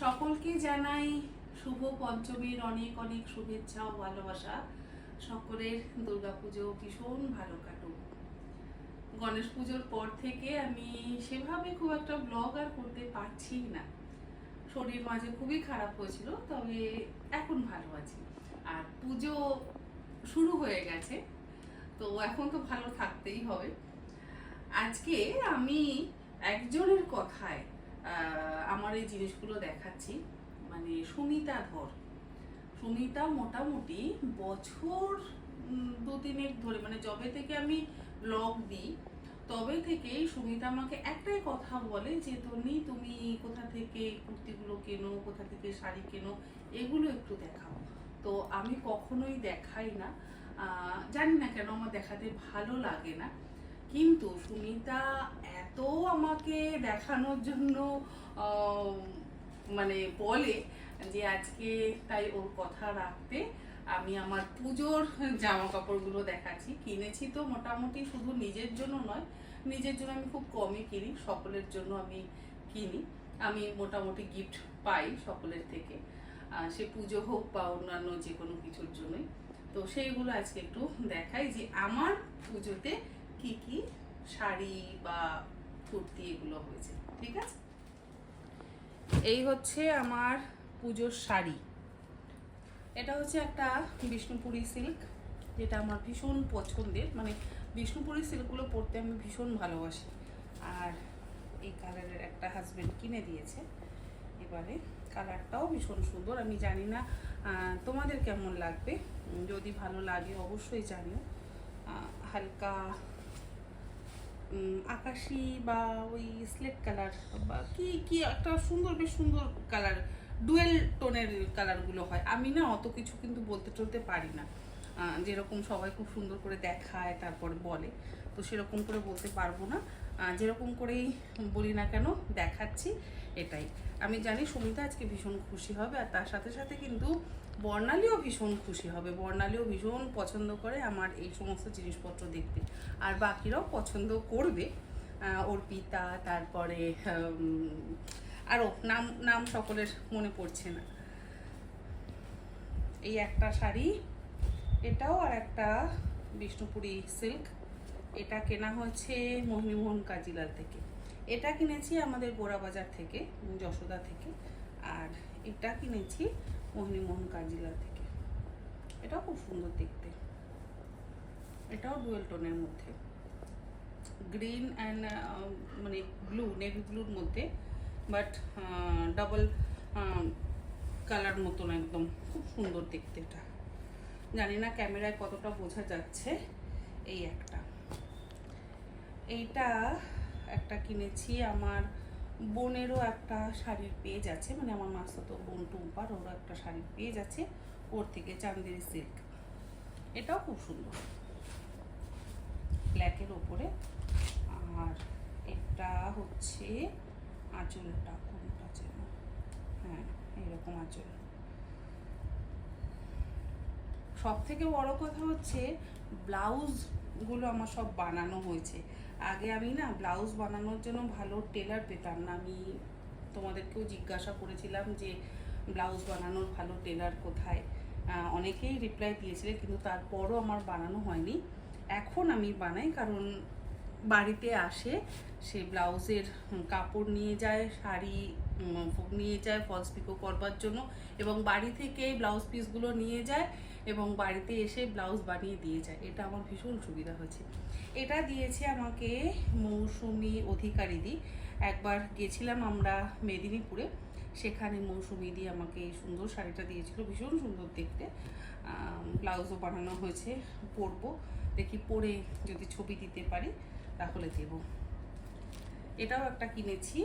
সকলকে জানাই শুভ পঞ্চমীর অনেক অনেক শুভেচ্ছা ও ভালোবাসা। সকলের দুর্গাপুজো ভীষণ ভালো কাটুক। গণেশ পুজোর পর থেকে আমি সেভাবে খুব একটা ব্লগ আর করতে পারছি না। শরীর মাঝে খুবই খারাপ হয়েছিল, তবে এখন ভালো আছি। আর পুজো শুরু হয়ে গেছে, তো এখন তো ভালো থাকতেই হবে। আজকে আমি একজনের কথায় আমার এই জিনিসগুলো দেখাচ্ছি। মানে সুমিতা ধর, সুমিতা মোটামুটি বছর দু তিনেক ধরে, মানে যবে থেকে আমি ব্লগ দিই তবে থেকেই সুমিতা আমাকে একটাই কথা বলে যে তনি, তুমি কোথা থেকে কুর্তিগুলো কেনো, কোথা থেকে শাড়ি কেনো, এগুলো একটু দেখাও। তো আমি কখনোই দেখাই না, জানি না কেন, আমার দেখাতে ভালো লাগে না। কিন্তু সুমিতা এত আমাকে দেখানোর জন্য মানে বলে যে আজকে তাই ওর কথা রাখতে আমি আমার পুজোর জামা কাপড়গুলো দেখাচ্ছি। কিনেছি তো মোটামুটি, শুধু নিজের জন্য নয়, নিজের জন্য আমি খুব কমই কিনি, সকলের জন্য আমি কিনি। আমি মোটামুটি গিফট পাই সকলের থেকে, সে পুজো হোক বা অন্যান্য যে কোনো কিছুর জন্যই। তো সেইগুলো আজকে একটু দেখাই যে আমার পুজোতে কি কি শাড়ি বা কুর্তি এগুলো হয়েছে। ঠিক আছে, এই হচ্ছে আমার পুজোর শাড়ি। এটা হচ্ছে একটা বিষ্ণুপুরি সিল্ক, যেটা আমার ভীষণ পছন্দের। মানে বিষ্ণুপুরি সিল্কগুলো পরতে আমি ভীষণ ভালোবাসি। আর এই কালারের একটা হাজবেন্ড কিনে দিয়েছে। এবারে কালারটাও ভীষণ সুন্দর। আমি জানি না তোমাদের কেমন লাগবে, যদি ভালো লাগে অবশ্যই জানিও। হালকা আকাশি বা ওই স্লেট কালার বা কি কি একটা সুন্দর, বেশ সুন্দর কালার, ডুয়েল টোনের কালারগুলো হয়। আমি না অত কিছু কিন্তু বলতে টলতে পারি না, যেরকম সবাই খুব সুন্দর করে দেখায় তারপরে বলে, তো সেরকম করে বলতে পারবো না। যেরকম করেই বলি না কেন দেখাচ্ছি, এটাই। আমি জানি সুমিতা আজকে ভীষণ খুশি হবে, আর তার সাথে সাথে কিন্তু বর্ণালীও ভীষণ খুশি হবে। বর্ণালীও ভীষণ পছন্দ করে আমার এই সমস্ত জিনিসপত্র দেখতে, আর বাকিরাও পছন্দ করবে। অর্পিতা, তারপরে আরও নাম নাম সকলের মনে পড়ছে না। এই একটা শাড়ি, এটাও আর একটা বিষ্ণুপুরি সিল্ক। এটা কেনা হয়েছে মোহিনীমোহন কাজিলাল থেকে। এটা কিনেছি আমাদের গোড়াবাজার থেকে, যশোদা থেকে। আর এটা কিনেছি মোহিনীমোহন কাজিলাল থেকে। এটাও খুব সুন্দর দেখতে। এটাও ডুয়েল টোনের মধ্যে, গ্রিন অ্যান্ড মানে ব্লু, নেভি ব্লুর মধ্যে, বাট ডাবল কালার মতন, একদম খুব সুন্দর দেখতে। এটা জানি না ক্যামেরায় কতটা বোঝা যাচ্ছে। এই একটা, এইটা একটা কিনেছি আমার বোনেরও একটা শাড়ির পেজ আছে, মানে আমার মাস্তুতো বোন টুম্পার, ওরও একটা শাড়ির পেজ আছে, ওর থেকে চান্দেরি সিল্ক। এটাও খুব সুন্দর, ব্ল্যাকের ওপরে। আর এটা হচ্ছে আঁচলটা, কোনটা যেন, হ্যাঁ এইরকম আঁচল। সব থেকে বড় কথা হচ্ছে ব্লাউজগুলো আমার সব বানানো হয়েছে। আগে আমি না ব্লাউজ বানানোর জন্য ভালো টেলার পেতাম না। আমি তোমাদেরকেও জিজ্ঞাসা করেছিলাম যে ব্লাউজ বানানোর ভালো টেলার কোথায়, অনেকেই রিপ্লাই দিয়েছিলে, কিন্তু তারপরও আমার বানানো হয়নি। এখন আমি বানাই, কারণ বাড়িতে আসে, সে ব্লাউজের কাপড় নিয়ে যায়, শাড়ি নিয়ে যায় ফলস পিকো করবার জন্য, এবং বাড়ি থেকে ব্লাউজ পিসগুলো নিয়ে যায় এবং বাড়িতে এসে ব্লাউজ বানিয়ে দিয়ে যায়। এটা আমার ভীষণ সুবিধা হয়েছে। এটা দিয়েছে আমাকে মৌসুমি অধিকারীদি। একবার গেছিলাম আমরা মেদিনীপুরে, সেখানে মৌসুমি দি আমাকে এই সুন্দর শাড়িটা দিয়েছিল, ভীষণ সুন্দর দেখতে। ব্লাউজও বানানো হয়েছে, পরবো, দেখি পরে যদি ছবি দিতে পারি তাহলে দেব। এটাও একটা কিনেছি,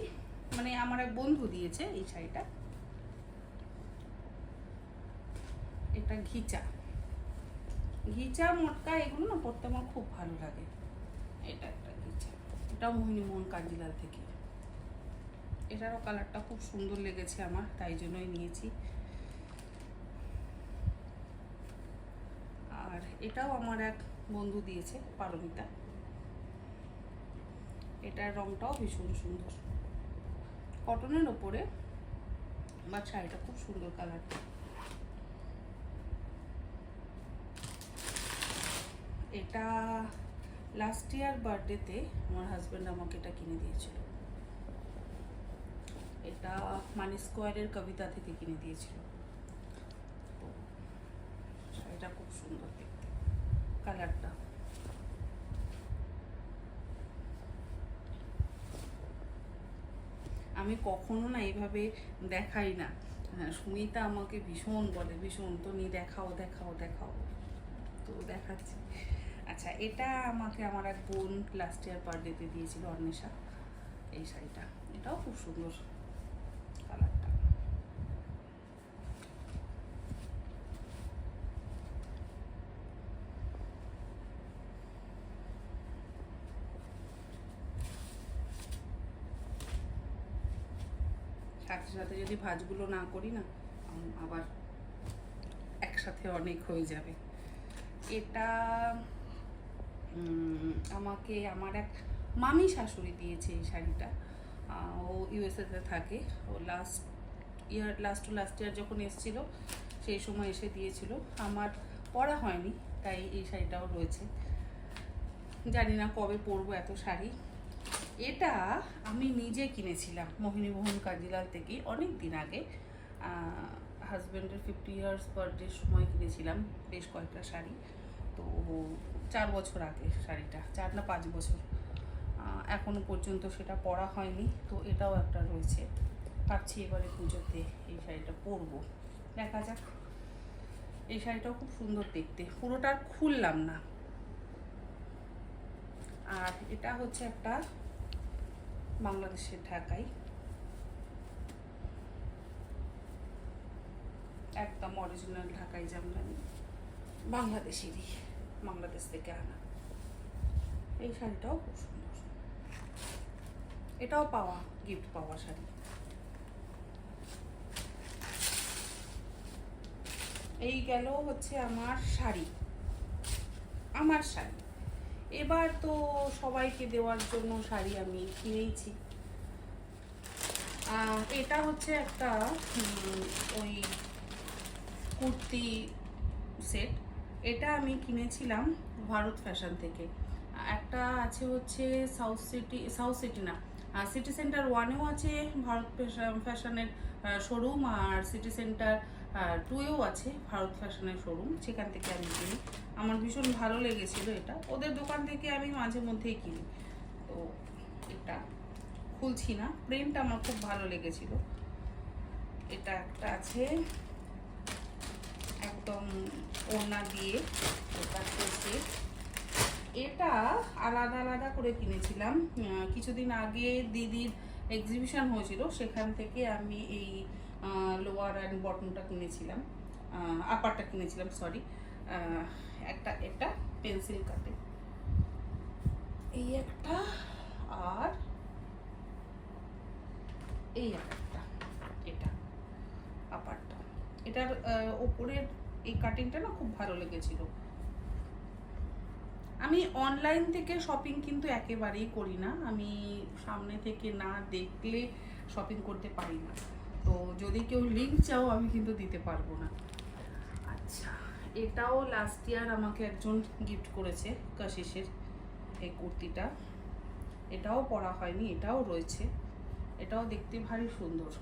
মানে আমার এক বন্ধু দিয়েছে এই শাড়িটা। এটা ঘিচা, ঘিচা মটকা এগুলো না পরতে আমার খুব ভালো লাগে। এটা একটা ঘিচা, এটাও মোহিনীমোহন কাঞ্জিলাল থেকে। এটারও কালারটা খুব সুন্দর লেগেছে আমার, তাই জন্যই নিয়েছি। আর এটাও আমার এক বন্ধু দিয়েছে, পারমিতা। এটার রংটাও ভীষণ সুন্দর, কটনের ওপরে। আমার শাড়িটা খুব সুন্দর কালারটা। এটা লাস্ট ইয়ার বার্থডেতে আমার হাজব্যান্ড আমাকে এটা কিনে দিয়েছিল। এটা মানি স্কোয়ারের কবিতা থেকে কিনে দিয়েছিল। শাড়িটা খুব সুন্দর দেখতে, কালারটা। আমি কখনো না এইভাবে দেখাই না, সুমিতা আমাকে ভীষণ বলে, ভীষণ তো নি দেখাও দেখাও দেখাও, তো দেখাচ্ছি। আচ্ছা, এটা আমাকে আমার এক বোন লাস্ট ইয়ার বার্থডেতে দিয়েছিল, অন্বেষা, এই শাড়িটা। এটাও খুব সুন্দর কালারটা। সাথে সাথে যদি ভাঁজগুলো না করি না, আবার একসাথে অনেক হয়ে যাবে। এটা আমাকে আমার এক মামি শাশুড়ি দিয়েছে এই শাড়িটা। ও ইউএসএতে থাকে। ও লাস্ট ইয়ার যখন এসেছিল সেই সময় এসে দিয়েছিল। আমার পরা হয়নি, তাই এই শাড়িটাও রয়েছে। জানি না কবে পরবো এত শাড়ি। এটা আমি নিজে কিনেছিলাম মোহিনীমোহন কাঞ্জিলাল থেকে অনেক দিন আগে। হাজব্যান্ডের 50 ইয়ার্স বার্থডের সময় কিনেছিলাম বেশ কয়েকটা শাড়ি। তো 4 বছর আগে শাড়িটা, 4 না 5 বছর। এখনো পর্যন্ত সেটা পরা হয়নি। তো এটাও একটা রয়েছে, ভাবছি এবারে পুজোতে এই শাড়িটা পরবো, দেখা যাক। এই শাড়িটাও খুব সুন্দর দেখতে, পুরোটা খুললাম না। আর এটা হচ্ছে একটা বাংলাদেশের ঢাকাই, একদম অরিজিনাল ঢাকাই জামদানি, বাংলাদেশেরই, বাংলাদেশ থেকে আনা। এই শাড়িটাও খুব সুন্দর, এটাও পাওয়া, গিফট পাওয়া শাড়ি। এই গেল হচ্ছে আমার শাড়ি। এবার তো সবাইকে দেওয়ার জন্য শাড়ি আমি কিনেইছি। এটা হচ্ছে একটা ওই কুর্তি সেট। এটা আমি কিনেছিলাম ভারত ফ্যাশন থেকে। একটা আছে হচ্ছে সাউথ সিটি না, সিটি সেন্টার 1-এও আছে ভারত ফ্যাশনের শোরুম, আর সিটি সেন্টার 2-এও আছে ভারত ফ্যাশনের শোরুম। সেখান থেকে আমি কিনি, আমার ভীষণ ভালো লেগেছিল এটা। ওদের দোকান থেকে আমি মাঝে মধ্যেই কিনি। তো এটা খুলছি না, প্রিন্ট আমার খুব ভালো লেগেছিল। এটা একটা আছে একদম ওড়না দিয়ে, এটা আলাদা আলাদা করে কিনেছিলাম। কিছুদিন আগে দিদির এক্সিবিশন হয়েছিল, সেখান থেকে আমি এই লোয়ার অ্যান্ড বটনটা কিনেছিলাম, আপারটা কিনেছিলাম, সরি। এটা পেন্সিল কাটে, এই একটা, আর এই একটা, এটা আপারটা। এটার ওপরের এই কাটিংটা না খুব ভালো লেগেছিল। আমি অনলাইন থেকে শপিং কিন্তু একেবারেই করি না, আমি সামনে থেকে না দেখলে শপিং করতে পারি না। তো যদি কেউ লিঙ্ক চাও আমি কিন্তু দিতে পারবো না। আচ্ছা, এটাও লাস্ট ইয়ার আমাকে একজন গিফট করেছে, কাশিসের এই কুর্তিটা। এটাও পরা হয়নি, এটাও রয়েছে। এটাও দেখতে ভারী সুন্দর,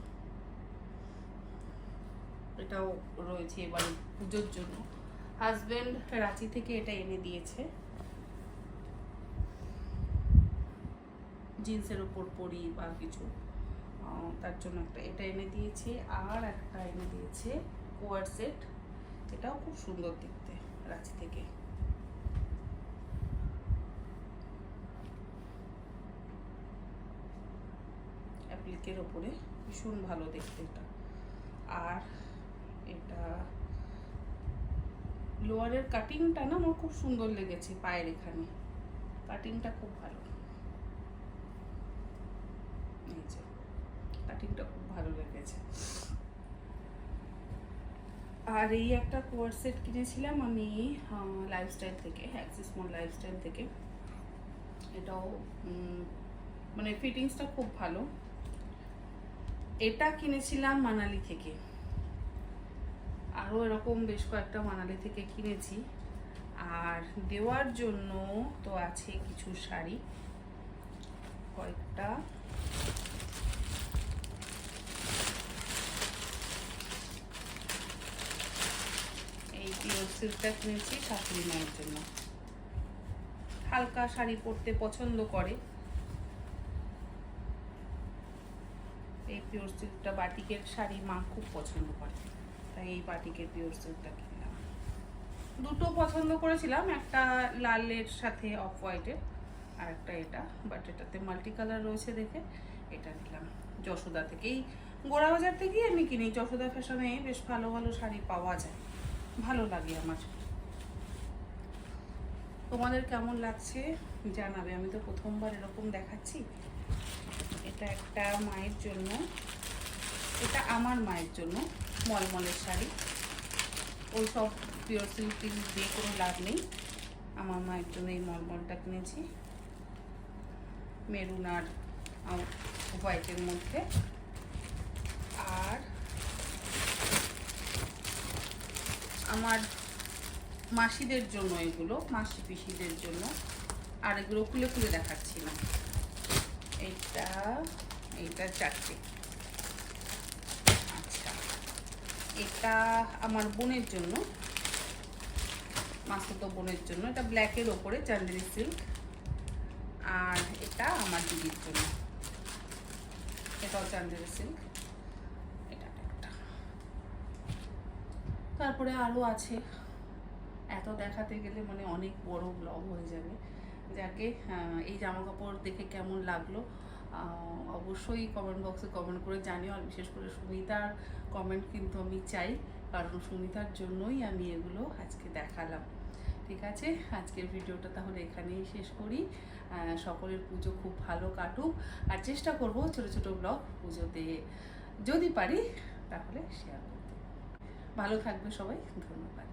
এটাও রয়েছে এবারে পুজোর জন্য। হাজব্যান্ড রাঁচি থেকে এটা এনে দিয়েছে, জিন্সের ওপর পরি বা কিছু, তার জন্য একটা এটা এনে দিয়েছে। আর একটা এনে দিয়েছে কোয়ার সেট, এটাও খুব সুন্দর দেখতে, রাঁচি থেকে। অ্যাপ্লিকের ওপরে ভীষণ ভালো দেখতে এটা। আর এটা লোয়ারের কাটিংটা না আমার খুব সুন্দর লেগেছে, পায়ের এখানে কাটিংটা খুব ভালো, এই যে কাটিংটা খুব ভালো লেগেছে। আর এই একটা কোয়ার সেট কিনেছিলাম আমি লাইফস্টাইল থেকে, অ্যাক্সিস মল লাইফস্টাইল থেকে। এটাও মানে ফিটিংসটা খুব ভালো। এটা কিনেছিলাম মানালি থেকে, আরও এরকম বেশ কয়েকটা মানালি থেকে কিনেছি। আর দেওয়ার জন্য তো আছে কিছু শাড়ি, কয়েকটা। এই পিওর সিল্কটা কিনেছি শাশুড়ি মায়ের জন্য, হালকা শাড়ি পরতে পছন্দ করে। এই পিওর সিল্কটা বাটিকের শাড়ি মা খুব পছন্দ করে, তাই এই বাটিকের পিওর সিল্কটা কিনলাম। দুটো পছন্দ করেছিলাম, একটা লালের সাথে অফ হোয়াইটের, আর একটা এটা, বাট এটাতে মাল্টি কালার রয়েছে দেখে এটা নিলাম। যশোদা থেকেই, গোড়াবাজার থেকেই আমি কিনি। যশোদা ফ্যাশনে বেশ ভালো ভালো শাড়ি পাওয়া যায়, ভালো লাগে আমার। তোমাদের কেমন লাগছে জানাবে, আমি তো প্রথমবার এরকম দেখাচ্ছি। এটা একটা মায়ের জন্য, এটা আমার মায়ের জন্য মলমলের শাড়ি। ওই সব পিওর সিল্ক দিয়ে কোনো লাভ নেই, আমার মায়ের জন্য এই মলমলটা কিনেছি, মেরুন আর হোয়াইটের মধ্যে। আর আমার মাসিদের জন্য এগুলো, মাসি পিসিদের জন্য। আর এগুলো খুলে খুলে দেখাচ্ছি না। এইটা চারটে। আচ্ছা, এটা আমার বোনের জন্য, মাসুতো বোনের জন্য। এটা ব্ল্যাকের ওপরে চান্দেরি সিল্ক। আর এটা আমার দিদির জন্য, এটাও চান্দেরি সিল্ক। এটা একটা। তারপরে আরও আছে, এত দেখাতে গেলে মানে অনেক বড় ব্লগ হয়ে যাবে। যাকে এই জামা কাপড় দেখে কেমন লাগলো অবশ্যই কমেন্ট বক্সে কমেন্ট করে জানিও। আর বিশেষ করে সুমিতার কমেন্ট কিন্তু আমি চাই, কারণ সুমিতার জন্যই আমি এগুলো আজকে দেখালাম। ঠিক আছে, আজকের ভিডিওটা তাহলে এখানেই শেষ করি। সকলের পুজো খুব ভালো কাটুক, আর চেষ্টা করব ছোট ছোট ব্লগ পুজোতে যদি পারি তাহলে শেয়ার করতে। ভালো থাকবে সবাই, ধন্যবাদ।